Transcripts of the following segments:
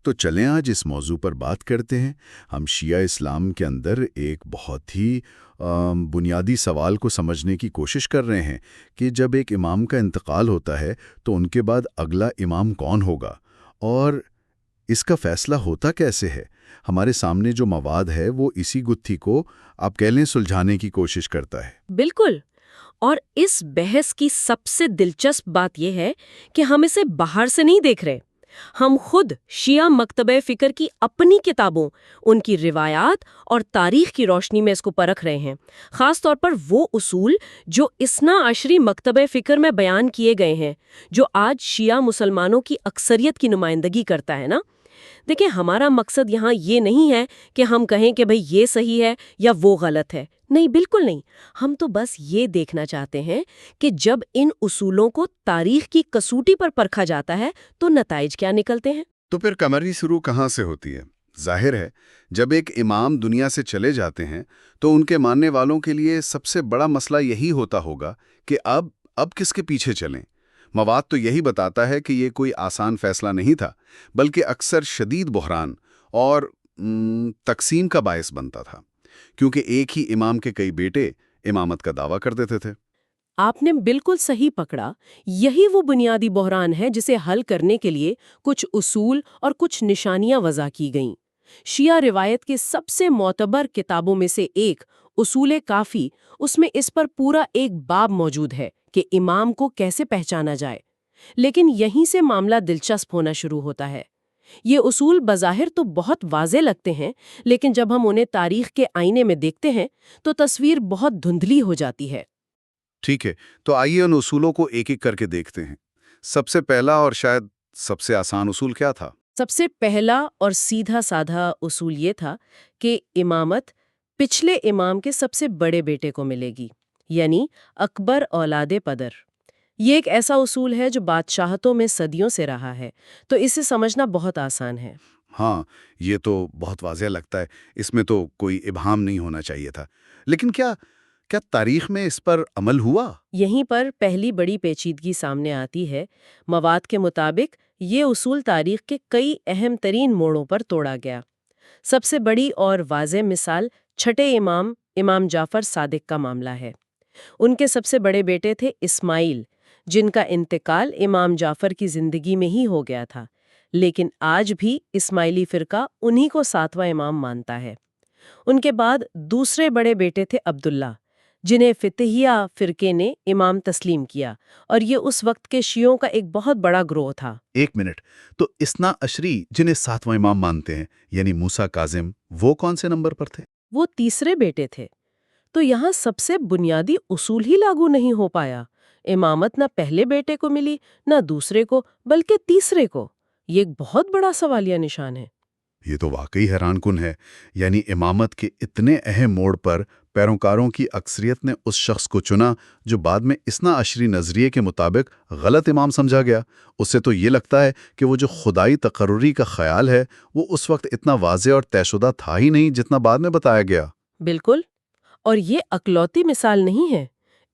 تو چلیں آج اس موضوع پر بات کرتے ہیں۔ ہم شیعہ اسلام کے اندر ایک بہت ہی بنیادی سوال کو سمجھنے کی کوشش کر رہے ہیں کہ جب ایک امام کا انتقال ہوتا ہے تو ان کے بعد اگلا امام کون ہوگا، اور اس کا فیصلہ ہوتا کیسے ہے۔ ہمارے سامنے جو مواد ہے وہ اسی گتھی کو آپ کہہ لیں سلجھانے کی کوشش کرتا ہے۔ بالکل، اور اس بحث کی سب سے دلچسپ بات یہ ہے کہ ہم اسے باہر سے نہیں دیکھ رہے، ہم خود شیعہ مکتبہ فکر کی اپنی کتابوں، ان کی روایات اور تاریخ کی روشنی میں اس کو پرکھ رہے ہیں، خاص طور پر وہ اصول جو اثنا عشری مکتبہ فکر میں بیان کیے گئے ہیں، جو آج شیعہ مسلمانوں کی اکثریت کی نمائندگی کرتا ہے نا۔ دیکھیں، ہمارا مقصد یہاں یہ نہیں ہے کہ ہم کہیں کہ بھئی یہ صحیح ہے یا وہ غلط ہے، نہیں، بالکل نہیں۔ ہم تو بس یہ دیکھنا چاہتے ہیں کہ جب ان اصولوں کو تاریخ کی کسوٹی پر پرکھا جاتا ہے تو نتائج کیا نکلتے ہیں۔ تو پھر کمری شروع کہاں سے ہوتی ہے؟ ظاہر ہے جب ایک امام دنیا سے چلے جاتے ہیں تو ان کے ماننے والوں کے لیے سب سے بڑا مسئلہ یہی ہوتا ہوگا کہ اب کس کے پیچھے چلیں۔ مواد تو یہی بتاتا ہے کہ یہ کوئی آسان فیصلہ نہیں تھا، بلکہ اکثر شدید بحران اور تقسیم کا باعث بنتا تھا، کیونکہ ایک ہی امام کے کئی بیٹے امامت کا دعویٰ کر دیتے تھے۔ آپ نے بالکل صحیح پکڑا، یہی وہ بنیادی بحران ہے جسے حل کرنے کے لیے کچھ اصول اور کچھ نشانیاں وضع کی گئیں۔ شیعہ روایت کے سب سے معتبر کتابوں میں سے ایک اصول کافی، اس میں اس پر پورا ایک باب موجود ہے کہ امام کو کیسے پہچانا جائے۔ لیکن یہیں سے معاملہ دلچسپ ہونا شروع ہوتا ہے۔ یہ اصول بظاہر تو بہت واضح لگتے ہیں، لیکن جب ہم انہیں تاریخ کے آئینے میں دیکھتے ہیں تو تصویر بہت دھندلی ہو جاتی ہے۔ ٹھیک ہے، تو آئیے ان اصولوں کو ایک ایک کر کے دیکھتے ہیں۔ سب سے پہلا اور شاید سب سے آسان اصول کیا تھا؟ سب سے پہلا اور سیدھا سادھا اصول یہ تھا کہ امامت پچھلے امام کے سب سے بڑے بیٹے کو ملے گی، یعنی اکبر اولاد پدر۔ یہ ایک ایسا اصول ہے جو بادشاہتوں میں صدیوں سے رہا ہے، تو اسے سمجھنا بہت آسان ہے۔ ہاں، یہ تو بہت واضح لگتا ہے، اس میں تو کوئی ابہام نہیں ہونا چاہیے تھا۔ لیکن کیا تاریخ میں اس پر عمل ہوا؟ یہیں پر پہلی بڑی پیچیدگی سامنے آتی ہے۔ مواد کے مطابق یہ اصول تاریخ کے کئی اہم ترین موڑوں پر توڑا گیا۔ سب سے بڑی اور واضح مثال چھٹے امام جعفر صادق کا معاملہ ہے۔ ان کے سب سے بڑے بیٹے تھے اسماعیل، جن کا انتقال امام جعفر کی زندگی میں ہی ہو گیا تھا، لیکن آج بھی اسماعیلی فرقہ انہی کو ساتواں امام مانتا ہے۔ ان کے بعد دوسرے بڑے بیٹے تھے عبداللہ، جنہیں فتحیہ فرقے نے امام تسلیم کیا، اور یہ اس وقت کے شیعوں کا ایک بہت بڑا گروہ تھا۔ ایک منٹ، تو اثنا عشری جنہیں ساتواں امام مانتے ہیں، یعنی موسیٰ کاظم، وہ کون سے نمبر پر تھے؟ وہ تیسرے بیٹے تھے۔ تو یہاں سب سے بنیادی اصول ہی لاگو نہیں ہو پایا۔ امامت نہ پہلے بیٹے کو ملی، نہ دوسرے کو، بلکہ تیسرے کو۔ یہ ایک بہت بڑا سوالیہ نشان ہے۔ یہ تو واقعی حیران کن ہے، یعنی امامت کے اتنے اہم موڑ پر پیروکاروں کی اکثریت نے اس شخص کو چنا جو بعد میں اثنا عشری نظریے کے مطابق غلط امام سمجھا گیا۔ اس سے تو یہ لگتا ہے کہ وہ جو خدائی تقرری کا خیال ہے وہ اس وقت اتنا واضح اور طے شدہ تھا ہی نہیں جتنا بعد میں بتایا گیا۔ بالکل، اور یہ اکلوتی مثال نہیں ہے۔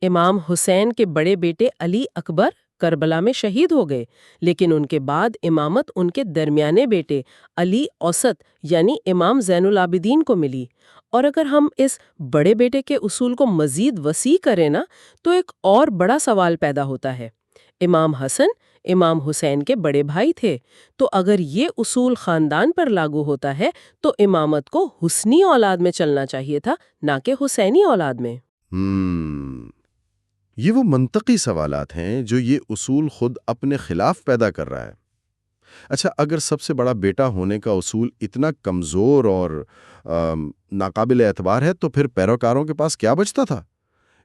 امام حسین کے بڑے بیٹے علی اکبر کربلا میں شہید ہو گئے، لیکن ان کے بعد امامت ان کے درمیانے بیٹے علی اوسط یعنی امام زین العابدین کو ملی۔ اور اگر ہم اس بڑے بیٹے کے اصول کو مزید وسیع کریں نا، تو ایک اور بڑا سوال پیدا ہوتا ہے۔ امام حسن امام حسین کے بڑے بھائی تھے، تو اگر یہ اصول خاندان پر لاگو ہوتا ہے تو امامت کو حسنی اولاد میں چلنا چاہیے تھا، نہ کہ حسینی اولاد میں۔ یہ وہ منطقی سوالات ہیں جو یہ اصول خود اپنے خلاف پیدا کر رہا ہے۔ اچھا، اگر سب سے بڑا بیٹا ہونے کا اصول اتنا کمزور اور ناقابل اعتبار ہے تو پھر پیروکاروں کے پاس کیا بچتا تھا؟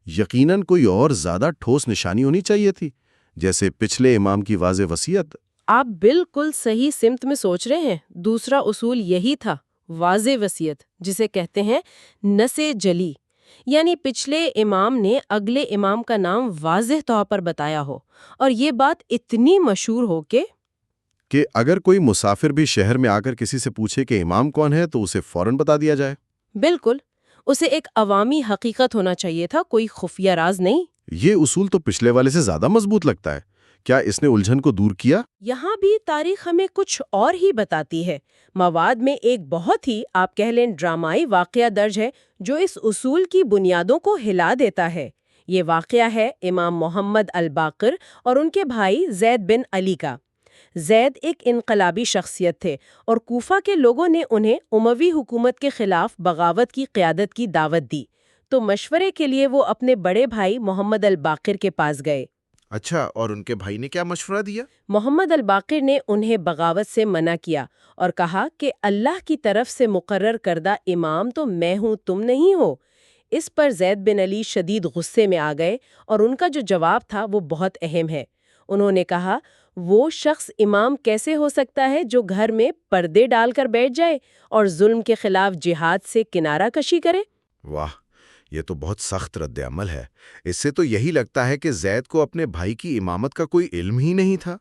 یقیناً کوئی اور زیادہ ٹھوس نشانی ہونی چاہیے تھی، جیسے پچھلے امام کی واضح وصیت۔ آپ بالکل صحیح سمت میں سوچ رہے ہیں۔ دوسرا اصول یہی تھا، واضح وصیت، جسے کہتے ہیں نص جلی، یعنی پچھلے امام نے اگلے امام کا نام واضح طور پر بتایا ہو، اور یہ بات اتنی مشہور ہو کہ اگر کوئی مسافر بھی شہر میں آ کر کسی سے پوچھے کہ امام کون ہے تو اسے فوراً بتا دیا جائے۔ بالکل، اسے ایک عوامی حقیقت ہونا چاہیے تھا، کوئی خفیہ راز نہیں۔ یہ اصول تو پچھلے والے سے زیادہ مضبوط لگتا ہے، کیا اس نے الجھن کو دور کیا؟ یہاں بھی تاریخ ہمیں کچھ اور ہی بتاتی ہے۔ مواد میں ایک بہت ہی آپ کہہ لیں ڈرامائی واقعہ درج ہے جو اس اصول کی بنیادوں کو ہلا دیتا ہے۔ یہ واقعہ ہے امام محمد الباقر اور ان کے بھائی زید بن علی کا۔ زید ایک انقلابی شخصیت تھے اور کوفہ کے لوگوں نے انہیں اموی حکومت کے خلاف بغاوت کی قیادت کی دعوت دی، تو مشورے کے لیے وہ اپنے بڑے بھائی محمد الباقر کے پاس گئے۔ اچھا، اور ان کے بھائی نے کیا مشورہ دیا؟ محمد الباقر نے انہیں بغاوت سے منع کیا اور کہا کہ اللہ کی طرف سے مقرر کردہ امام تو میں ہوں، تم نہیں ہو۔ اس پر زید بن علی شدید غصے میں آ گئے اور ان کا جو جواب تھا وہ بہت اہم ہے۔ انہوں نے کہا، وہ شخص امام کیسے ہو سکتا ہے جو گھر میں پردے ڈال کر بیٹھ جائے اور ظلم کے خلاف جہاد سے کنارہ کشی کرے؟ واہ، یہ تو بہت سخت رد عمل ہے۔ اس سے تو یہی لگتا ہے کہ زید کو اپنے بھائی کی امامت کا کوئی علم ہی نہیں تھا۔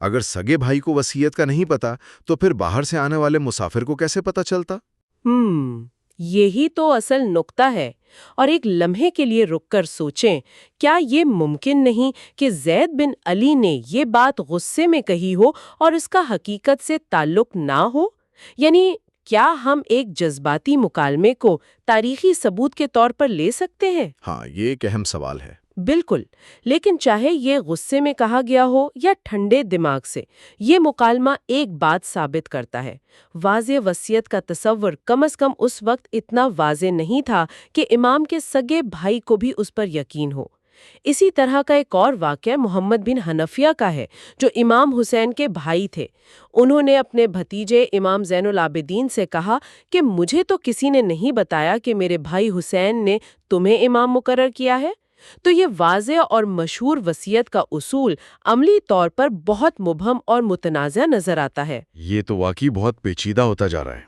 اگر سگے بھائی کو وصیت کا نہیں پتا تو پھر باہر سے آنے والے مسافر کو کیسے پتا چلتا؟ یہی تو اصل نقطہ ہے۔ اور ایک لمحے کے لیے رک کر سوچیں، کیا یہ ممکن نہیں کہ زید بن علی نے یہ بات غصے میں کہی ہو اور اس کا حقیقت سے تعلق نہ ہو؟ یعنی کیا ہم ایک جذباتی مکالمے کو تاریخی ثبوت کے طور پر لے سکتے ہیں؟ ہاں، یہ ایک اہم سوال ہے۔ بالکل، لیکن چاہے یہ غصے میں کہا گیا ہو یا ٹھنڈے دماغ سے، یہ مکالمہ ایک بات ثابت کرتا ہے۔ واضح وصیت کا تصور کم از کم اس وقت اتنا واضح نہیں تھا کہ امام کے سگے بھائی کو بھی اس پر یقین ہو۔ اسی طرح کا ایک اور واقعہ محمد بن حنفیہ کا ہے، جو امام حسین کے بھائی تھے۔ انہوں نے اپنے بھتیجے امام زین العابدین سے کہا کہ مجھے تو کسی نے نہیں بتایا کہ میرے بھائی حسین نے تمہیں امام مقرر کیا ہے۔ تو یہ واضح اور مشہور وصیت کا اصول عملی طور پر بہت مبہم اور متنازع نظر آتا ہے۔ یہ تو واقعی بہت پیچیدہ ہوتا جا رہا ہے۔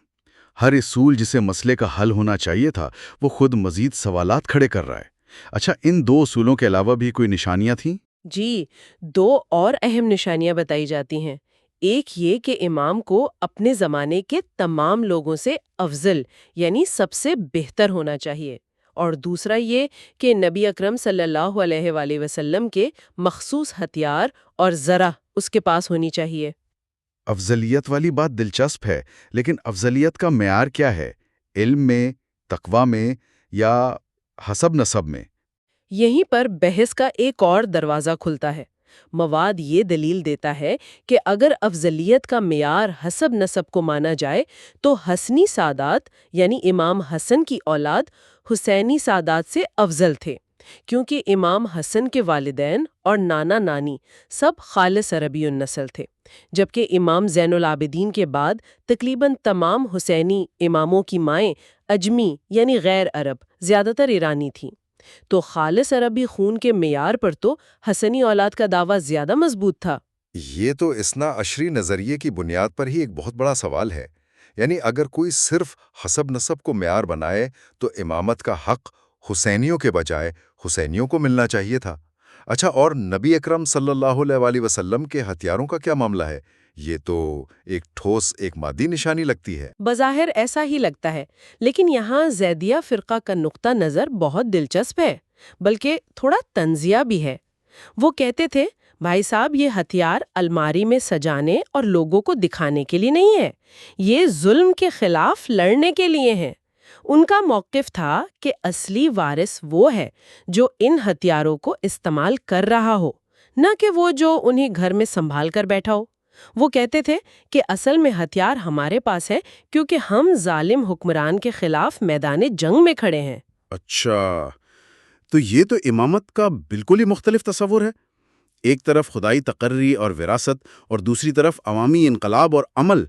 ہر اصول جسے مسئلے کا حل ہونا چاہیے تھا وہ خود مزید سوالات کھڑے کر رہا ہے۔ اچھا، ان دو اصولوں کے علاوہ بھی کوئی نشانیاں تھیں؟ جی، دو اور اہم نشانیاں بتائی جاتی ہیں۔ ایک یہ کہ امام کو اپنے زمانے کے تمام لوگوں سے افضل یعنی سب سے بہتر ہونا چاہیے، اور دوسرا یہ کہ نبی اکرم صلی اللہ علیہ وآلہ وسلم کے مخصوص ہتھیار اور ذرہ اس کے پاس ہونی چاہیے۔ افضلیت والی بات دلچسپ ہے، لیکن افضلیت کا معیار کیا ہے؟ علم میں، تقویٰ میں، یا حسب نسب میں؟ یہیں پر بحث کا ایک اور دروازہ کھلتا ہے۔ مواد یہ دلیل دیتا ہے کہ اگر افضلیت کا معیار حسب نسب کو مانا جائے تو حسنی سادات یعنی امام حسن کی اولاد حسینی سادات سے افضل تھے، کیونکہ امام حسن کے والدین اور نانا نانی سب خالص عربی النسل تھے، جبکہ امام زین العابدین کے بعد تقریباً تمام حسینی اماموں کی مائیں اجمی یعنی غیر عرب، زیادہ تر ایرانی تھیں۔ تو خالص عربی خون کے معیار پر تو حسنی اولاد کا دعویٰ زیادہ مضبوط تھا۔ یہ تو اثنا عشری نظریے کی بنیاد پر ہی ایک بہت بڑا سوال ہے۔ یعنی اگر کوئی صرف حسب نسب کو معیار بنائے تو امامت کا حق حسینیوں کے بجائے حسینیوں کو ملنا چاہیے تھا۔ اچھا، اور نبی اکرم صلی اللہ علیہ وآلہ وسلم کے ہتھیاروں کا کیا معاملہ ہے؟ یہ تو ایک مادی نشانی لگتی ہے۔ بظاہر ایسا ہی لگتا ہے، لیکن یہاں زیدیہ فرقہ کا نقطہ نظر بہت دلچسپ ہے، بلکہ تھوڑا طنزیہ بھی ہے۔ وہ کہتے تھے، بھائی صاحب، یہ ہتھیار الماری میں سجانے اور لوگوں کو دکھانے کے لیے نہیں ہے، یہ ظلم کے خلاف لڑنے کے لیے ہیں۔ ان کا موقف تھا کہ اصلی وارث وہ ہے جو ان ہتھیاروں کو استعمال کر رہا ہو، نہ کہ وہ جو انہیں گھر میں سنبھال کر بیٹھا ہو۔ وہ کہتے تھے کہ اصل میں ہتھیار ہمارے پاس ہے کیونکہ ہم ظالم حکمران کے خلاف میدان جنگ میں کھڑے ہیں۔ اچھا، تو یہ تو امامت کا بالکل ہی مختلف تصور ہے۔ ایک طرف خدائی تقرری اور وراثت اور دوسری طرف عوامی انقلاب اور عمل۔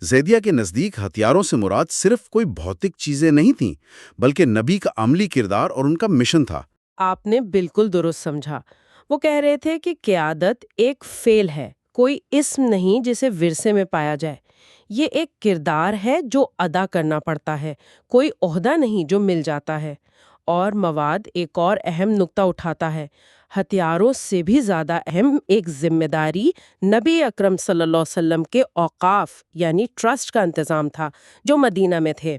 زیدیہ کے نزدیک ہتھیاروں سے مراد صرف کوئی بھوتک چیزیں نہیں تھیں، بلکہ نبی کا عملی کردار اور ان کا مشن تھا۔ آپ نے بالکل درست سمجھا۔ وہ کہہ رہے تھے کہ قیادت ایک فعل ہے، کوئی اسم نہیں جسے ورثے میں پایا جائے۔ یہ ایک کردار ہے جو ادا کرنا پڑتا ہے، کوئی عہدہ نہیں جو مل جاتا ہے۔ اور مواد ایک اور اہم نقطہ اٹھاتا ہے، ہتھیاروں سے بھی زیادہ اہم ایک ذمہ داری نبی اکرم صلی اللہ علیہ وسلم کے اوقاف یعنی ٹرسٹ کا انتظام تھا جو مدینہ میں تھے۔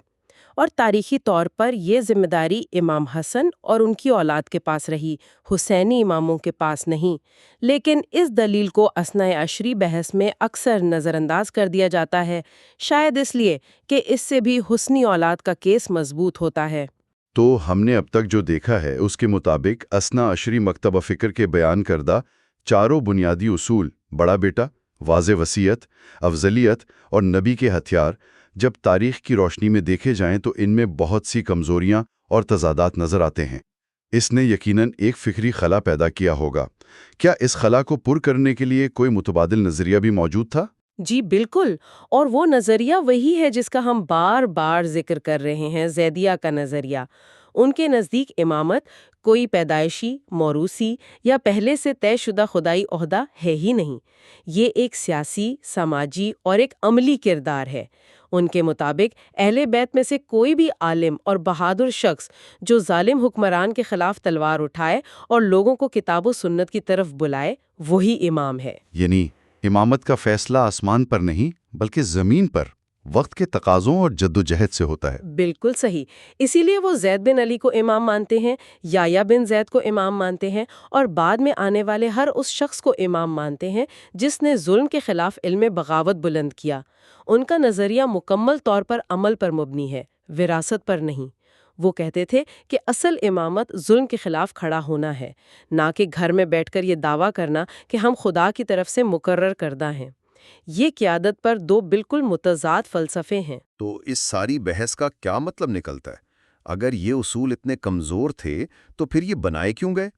اور تاریخی طور پر یہ ذمہ داری امام حسن اور ان کی اولاد کے پاس رہی، حسینی اماموں کے پاس نہیں۔ لیکن اس دلیل کو اثنا عشری بحث میں اکثر نظر انداز کر دیا جاتا ہے، شاید اس لیے کہ اس سے بھی حسنی اولاد کا کیس مضبوط ہوتا ہے۔ تو ہم نے اب تک جو دیکھا ہے اس کے مطابق اثنا عشری مکتبہ فکر کے بیان کردہ چاروں بنیادی اصول، بڑا بیٹا، واضح وصیت، افضلیت اور نبی کے ہتھیار، جب تاریخ کی روشنی میں دیکھے جائیں تو ان میں بہت سی کمزوریاں اور تضادات نظر آتے ہیں۔ اس نے یقیناً ایک فکری خلا پیدا کیا ہوگا۔ کیا اس خلا کو پر کرنے کے لیے کوئی متبادل نظریہ بھی موجود تھا؟ جی بالکل، اور وہ نظریہ وہی ہے جس کا ہم بار بار ذکر کر رہے ہیں، زیدیہ کا نظریہ۔ ان کے نزدیک امامت کوئی پیدائشی، موروثی یا پہلے سے طے شدہ خدائی عہدہ ہے ہی نہیں، یہ ایک سیاسی، سماجی اور ایک عملی کردار ہے۔ ان کے مطابق اہل بیت میں سے کوئی بھی عالم اور بہادر شخص جو ظالم حکمران کے خلاف تلوار اٹھائے اور لوگوں کو کتاب و سنت کی طرف بلائے، وہی امام ہے۔ یعنی امامت کا فیصلہ آسمان پر نہیں بلکہ زمین پر وقت کے تقاضوں اور جدوجہد سے ہوتا ہے۔ بالکل صحیح، اسی لیے وہ زید بن علی کو امام مانتے ہیں، یحییٰ بن زید کو امام مانتے ہیں، اور بعد میں آنے والے ہر اس شخص کو امام مانتے ہیں جس نے ظلم کے خلاف علم بغاوت بلند کیا۔ ان کا نظریہ مکمل طور پر عمل پر مبنی ہے، وراثت پر نہیں۔ وہ کہتے تھے کہ اصل امامت ظلم کے خلاف کھڑا ہونا ہے، نہ کہ گھر میں بیٹھ کر یہ دعویٰ کرنا کہ ہم خدا کی طرف سے مقرر کردہ ہیں۔ یہ قیادت پر دو بالکل متضاد فلسفے ہیں۔ تو اس ساری بحث کا کیا مطلب نکلتا ہے؟ اگر یہ اصول اتنے کمزور تھے تو پھر یہ بنائے کیوں گئے؟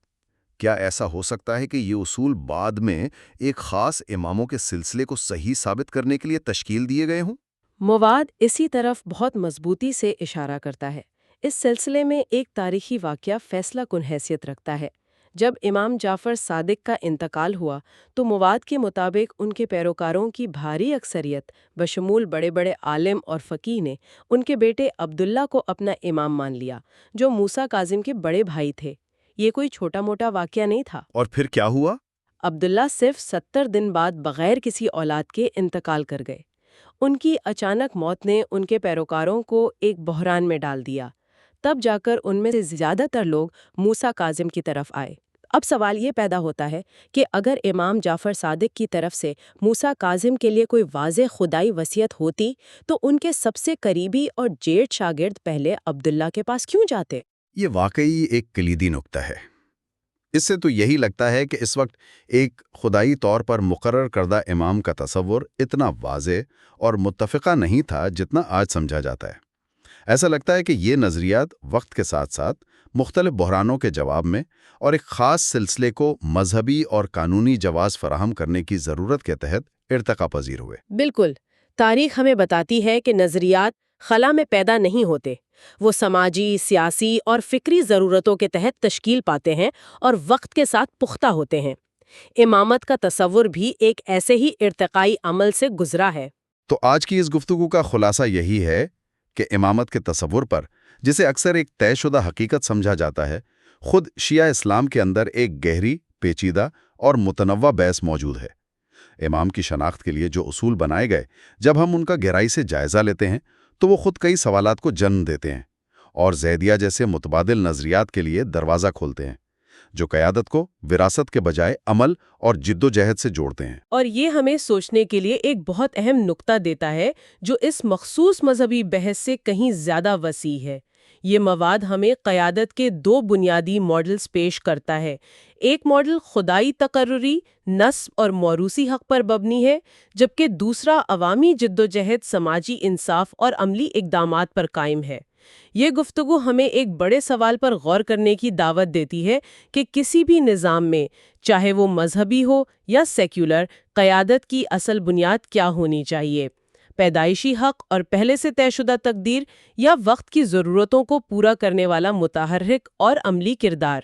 کیا ایسا ہو سکتا ہے کہ یہ اصول بعد میں ایک خاص اماموں کے سلسلے کو صحیح ثابت کرنے کے لیے تشکیل دیے گئے ہوں؟ مواد اسی طرف بہت مضبوطی سے اشارہ کرتا ہے۔ اس سلسلے میں ایک تاریخی واقعہ فیصلہ کن حیثیت رکھتا ہے۔ جب امام جعفر صادق کا انتقال ہوا تو مواد کے مطابق ان کے پیروکاروں کی بھاری اکثریت بشمول بڑے بڑے عالم اور فقیہ نے ان کے بیٹے عبداللہ کو اپنا امام مان لیا، جو موسیٰ کاظم کے بڑے بھائی تھے۔ یہ کوئی چھوٹا موٹا واقعہ نہیں تھا۔ اور پھر کیا ہوا؟ عبداللہ صرف 70 دن بعد بغیر کسی اولاد کے انتقال کر گئے۔ ان کی اچانک موت نے ان کے پیروکاروں کو ایک بحران میں ڈال دیا۔ تب جا کر ان میں سے زیادہ تر لوگ موسیٰ کاظم کی طرف آئے۔ اب سوال یہ پیدا ہوتا ہے کہ اگر امام جعفر صادق کی طرف سے موسیٰ کاظم کے لیے کوئی واضح خدائی وصیت ہوتی تو ان کے سب سے قریبی اور جیٹھ شاگرد پہلے عبداللہ کے پاس کیوں جاتے؟ یہ واقعی ایک کلیدی نکتہ ہے۔ اس سے تو یہی لگتا ہے کہ اس وقت ایک خدائی طور پر مقرر کردہ امام کا تصور اتنا واضح اور متفقہ نہیں تھا جتنا آج سمجھا جاتا ہے۔ ایسا لگتا ہے کہ یہ نظریات وقت کے ساتھ ساتھ مختلف بحرانوں کے جواب میں اور ایک خاص سلسلے کو مذہبی اور قانونی جواز فراہم کرنے کی ضرورت کے تحت ارتقا پذیر ہوئے۔ بالکل، تاریخ ہمیں بتاتی ہے کہ نظریات خلا میں پیدا نہیں ہوتے، وہ سماجی، سیاسی اور فکری ضرورتوں کے تحت تشکیل پاتے ہیں اور وقت کے ساتھ پختہ ہوتے ہیں۔ امامت کا تصور بھی ایک ایسے ہی ارتقائی عمل سے گزرا ہے۔ تو آج کی اس گفتگو کا خلاصہ یہی ہے کہ امامت کے تصور پر، جسے اکثر ایک طے شدہ حقیقت سمجھا جاتا ہے، خود شیعہ اسلام کے اندر ایک گہری، پیچیدہ اور متنوع بحث موجود ہے۔ امام کی شناخت کے لیے جو اصول بنائے گئے، جب ہم ان کا گہرائی سے جائزہ لیتے ہیں تو وہ خود کئی سوالات کو جنم دیتے ہیں اور زیدیہ جیسے متبادل نظریات کے لیے دروازہ کھولتے ہیں، جو قیادت کو وراثت کے بجائے عمل اور جد و جہد سے جوڑتے ہیں۔ اور یہ ہمیں سوچنے کے لیے ایک بہت اہم نقطہ دیتا ہے جو اس مخصوص مذہبی بحث سے کہیں زیادہ وسیع ہے۔ یہ مواد ہمیں قیادت کے دو بنیادی ماڈلز پیش کرتا ہے۔ ایک ماڈل خدائی تقرری، نسب اور موروثی حق پر مبنی ہے، جبکہ دوسرا عوامی جد و جہد، سماجی انصاف اور عملی اقدامات پر قائم ہے۔ یہ گفتگو ہمیں ایک بڑے سوال پر غور کرنے کی دعوت دیتی ہے کہ کسی بھی نظام میں، چاہے وہ مذہبی ہو یا سیکولر، قیادت کی اصل بنیاد کیا ہونی چاہیے؟ پیدائشی حق اور پہلے سے طے شدہ تقدیر، یا وقت کی ضرورتوں کو پورا کرنے والا متحرک اور عملی کردار؟